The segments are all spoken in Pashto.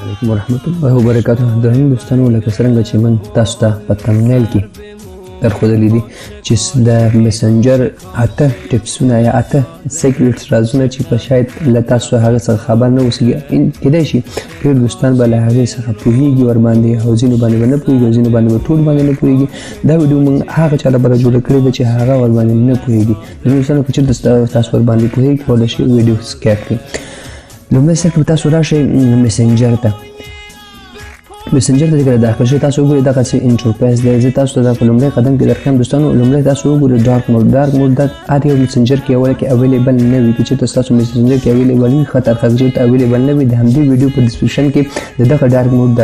علیکم ورحمت الله وبرکاته. درنو دوستانو، لکه څرنګه چې من تاسو ته په تمنیل کې درښودلی دي چې د میسنجر 8 ټپسونه یا 8 سیکریټس رازونه چې په شاید له تاسو هغه څخه خبر نه اوسېږي. کیدای شي ډېر دوستان به له هغې څخه پوهېږي ورباندې او ځینو باندې به نه پوهېږي او ځینو باندې به ټول باندې نه پوهېږي. دا ویډیو موږ هغه چا لپاره جوړه کړې ده چې هغه ورباندې نه پوهېږي. درنو دوستانو، که چېرته تاسو ورباندې پوهېږئ کولی شئ ویډیو سکیپ کړئ. لومړی سر کې تاسو راشئ میسنجر ته. میسنجر ته چې کله داخل شئ تاسو وګورئ دغسې انټرفیس دی. زه تاسو ته دا په لومړی قدم کې درښیم دوستانو. لومړی تاسو وګورئ ډارک موډ. ډارک موډ دا هر یو میسنجر کې اوله کې اویلیبل نه وي. که چېرته ستاسو میسنجر کې اویلیبل وي خطر ښه. که چېرته اویلیبل نه وي د همدې ویډیو په ډسکرپشن کې د دغه ډارک موډ د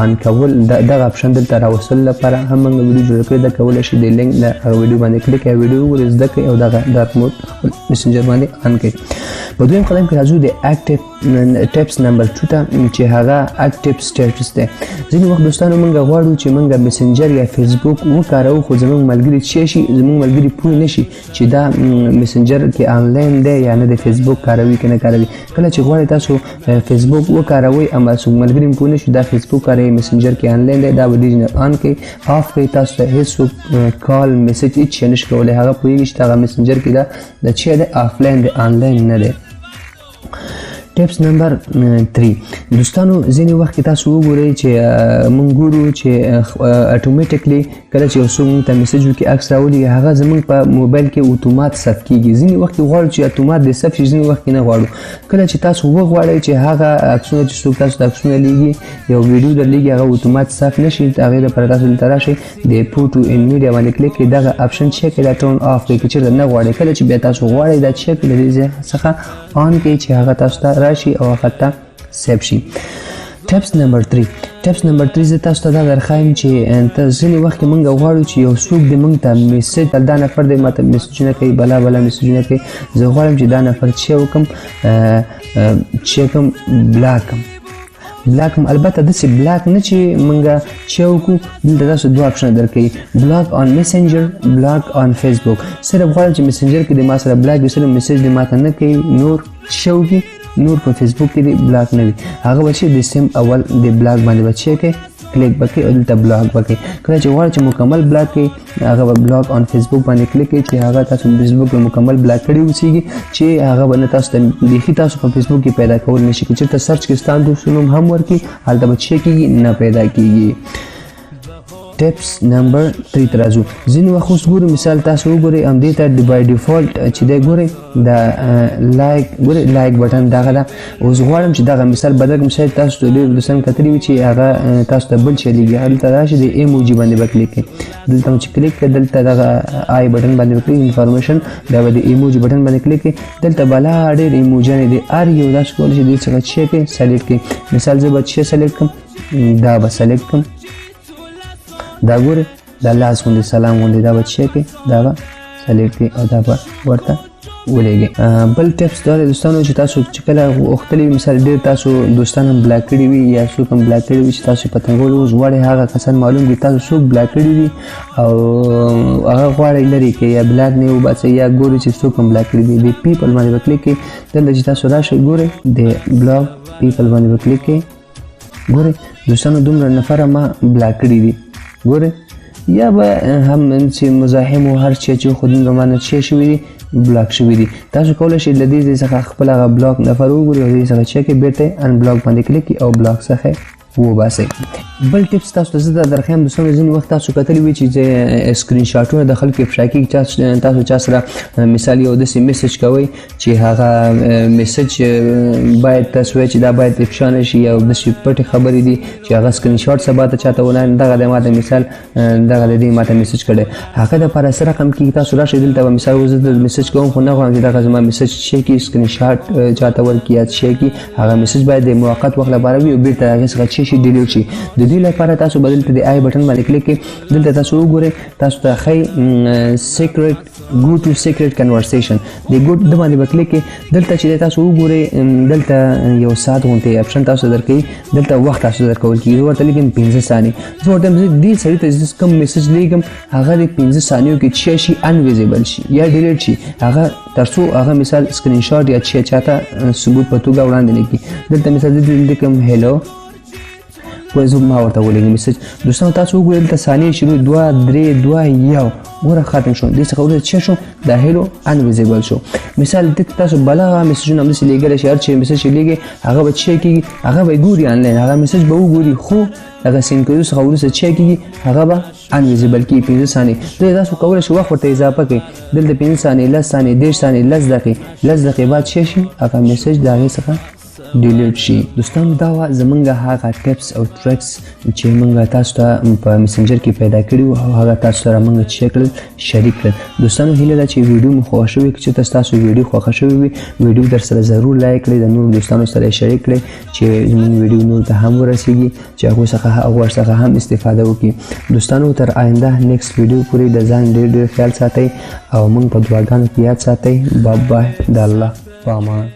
آن کول دغه اپشن دلته راوستلو لپاره هم موږ ویډیو جوړه کړې ده. کولی شئ د لینک د هغه ویډیو باندې کلیک کړئ، ویډیو وګورئ، زده کړئ او دغه ډارک موډ خپل میسنجر باندې آن کړئ. په دویم قدم کې راځو د اکټیو ټپس نمبر 2 ته چې هغه اکټیو سټیټس دی. ځینې وخت دوستانو موږ غواړو چې موږ میسنجر یا فیسبوک وکاروو خو زموږ ملګري څه شي زموږ ملګري پوه نه شي چې دا میسنجر کې آنلاین دی یا نه د فیسبوک کاروي که نه کاروي. کله چې غواړئ تاسو فیسبوک وکاروئ اما څوک ملګري پوه نه شي دا فیسبوک کاروي میسنجر کې آنلاین دی، دا به ډیجنل آن کړئ آف کړئ. تاسو ته هېڅوک کال میسج هېڅ شی نشي کولی. هغه پوهېږي چې دغه میسنجر کې دا د چی دی آفلاین دی آنلاین نه دی. ټپس نمبر 3 دوستانو، ځینې وخت کې تاسو وګورئ چې موږ ګورو چې اټومیټیکلی کله چې یو څوک موږ ته میسج وکړي عکس راولېږي هغه زموږ په موبایل کې اتومات ثبت کېږي. ځینې وخت کې غواړو چې اتومات دې ثبت شي، ځینې وخت کې نه غواړو. کله چې تاسو وغواړئ چې هغه عکسونه چې څوک تاسو ته عکسونه لیږي یو ویډیو درلیږي هغه اتومات ثبت نه شي، هغې لپاره تاسو دلته راشئ د فوټو ان میډیا باندې کلیک کړئ، دغه اپشن چیک کړئ، دا ټرن آف کړئ. که چېرته نه غواړئ کله چې بیا تاسو غواړئ دا چیک کړئ د دې څخه آن کړئ چې هغه تاسو ته راشي او هغه ته سیب شي. ټپس نمبر 3 زه تاسو ته دا درښایم چې ځینې وخت کې موږ غواړو چې یو څوک دې موږ ته میسج دا نفر دی ما ته میسجونه کوي بلا میسجونه کوي. زه غواړم چې دا نفر چې وکړم بلاک هم. البته داسې بلاک نه چې موږ چې وکړو. دلته تاسو دوه اپشنه درکوي، بلاک آن میسنجر، بلاک آن فیسبوک. صرف غواړم چې میسنجر کې د ما سره بلاک وي، صرف میسج د ما ته نه کوي، نور چې وکړي نور په فیسبوک کې د بلاک نه وي هغه به چې د سیم اول د بلاک باندې به چې کوي کلیک وکړئ او دلته بلاک وکړئ. کله چې غواړئ چې مکمل بلاک کړئ هغه به بلاک آن فیسبوک باندې کلیک کړئ چې هغه تاسو فیسبوک به مکمل بلاک کړی اوسېږي چې هغه به نه تاسو ته بیخي تاسو په فیسبوک کې پیدا کول نه شي. که چېرته سرچ کې ستا دوست نوم هم ورکړي هلته به چې کېږي نه پیدا کېږي. ټپس نمبر 3 ته راځو. ځینې وخت اوس ګورو مثال تاسو وګورئ همدې ته بای ډیفالټ چې دی ګورئ د لایک بټن دغه ده. اوس غواړم چې دغه مثال بدل کړم. شاید تاسو ته ډېر دوستان کتلي وي چې هغه تاسو ته بل شی لیږي. هلته راشئ د ایموجي باندې به کلیک کړئ. دلته چې کلیک کړئ دلته دغه آی بټن باندې وکړئ انفارمیشن دا به د ایموجي بټن باندې کلیک کړئ. دلته بلا ډېر ایموجیانې دي هر یو تاسو کولی شئ دې څخه چې کړئ سلیکټ کړئ. مثال زه به چې سلیکټ کړم دا به سلیکټ کړم. دا ګورئ دا لاس غوندې سلام غوندې دا به چې کړئ دا به سلیکټ کړئ او دا به ورته ولېږئ. بل ټپس دا دی دوستانو چې تاسو چې کله غوښتلي وي مثال ډېر تاسو دوستان هم بلاک کړي وي یا څوک هم بلاک کړي وي چې تاسو په تنګولو اوس غواړئ هغه کسان معلوم کړي تاسو څوک بلاک کړي وي او هغه غواړئ لرې کړئ یا بلاک نه یې وباسئ یا ګورئ چې څوک هم بلاک کړي دي. د پیپل باندې به کلیک کړئ. دلته چې تاسو راشئ ګورئ د بلاک پیپل باندې به کلیک کړئ. ګورئ دوستانو دومره نفره ما بلاک کړي دي. ګورئ یا به هم چې مزاحم و هر چی چې خو دومره مانه چې شوي دي بلاک شوي دي. تاسو کولی شئ له دې ځای څخه خپل هغه بلاک نفر وګورئ او دې څخه چې کړئ بېرته ان بلاک باندې کلیک کړئ او بلاک څخه وباسئ. بل ټپس تاسو ته زه دا درښیم دوستانو ځینې وخت تاسو کتلي وي چې سکرین شاټونه د خلکو افشا کېږي. تاسو چا سره مثال یو داسې میسج کوئ چې هغه میسج باید تاسو وایئ چې دا باید افشا نه شي او داسې پټې خبرې دي چې هغه سکرین شاټ سبا ته چاته ولایي دغه د ما ته مثال دغه د دې ما ته میسج کړی هغه دپاره څه رقم کېږي تاسو راشئ دلته به مثال زه د میسج کوم خو نه غواړم چې دغه زما میسج شی کړي سکرین شاټ چاته ورکړي یا شی کړي هغه میسج باید د موقت وخت لپاره وي او بېرته هغې څخه چې شي ډیلیټ شي. د دې لپاره تاسو بدل ته د آی بټن باندې کلیک کړئ. دلته تاسو وګورئ تاسو ته ښایي سیکریټ go to secret conversation د ګوت د باندې وکلیک کړئ. دلته چې تاسو وګورئ دلته یو ساعت غونډه اپشن تاسو درکې دلته وخت تاسو درکول کیږي ورته لیکم 15 ثانیې. زه ورته دې سړي ته کوم میسج لیکم هغه د 15 ثانیو کې چې شي انویزیبل شي یا ډیلیټ شي هغه ترڅو هغه مثال سکرین شاټ یا چې چاته ثبوت په توګه وړاندې نه کی. دلته مثال دې لیکم هلو زه ما ورته ولېږم میسج. دوستانو تاسو وګورئ دلته ثانیې شروع 2 3 2 1 ګوره ختم شو. دې څخه وروسته چې شو دا هیلو انویزیبل شو. مثال دلته تاسو بله میسجونه همداسې لیږلی شئ هر چې میسج چې لیږئ هغه به چې کېږي هغه به ګوري آنلاین هغه میسج به وګوري خو هغه سینډ کېدو څخه وروسته چې کېږي هغه به انویزیبل کېږي 15 ثانیې. دلته تاسو کولی شئ وخت ورته اضافه کړئ. دلته 15 ثانیې 10 ثانیې 10 ثانیې 10 دقیقې 10 دقیقې بعد چې شي هغه میسج د هغې څخه ډیلیټ شي. دوستانو دا وه زمونږ هغه ټپس او ټریکس چې موږ تاسو ته په میسنجر کې پیدا کړي وو او هغه تاسو سره موږ چې کړل شریک کړل. دوستانو هیله ده چې ویډیو مو خوښه شوې که چېرته ستاسو ویډیو خوښه شوې وي ویډیو در سره ضرور لایک کړئ د نورو دوستانو سره شریک کړئ چې زموږ ویډیو نور ته هم ورسیږي چې هغوی څخه هم استفاده وکړي. دوستانو تر آینده نیکسټ ویډیو پورې د ځان ډېر خیال ساتئ او موږ په دعاګانو کې یاد ساتئ. بای بای د الله په امان.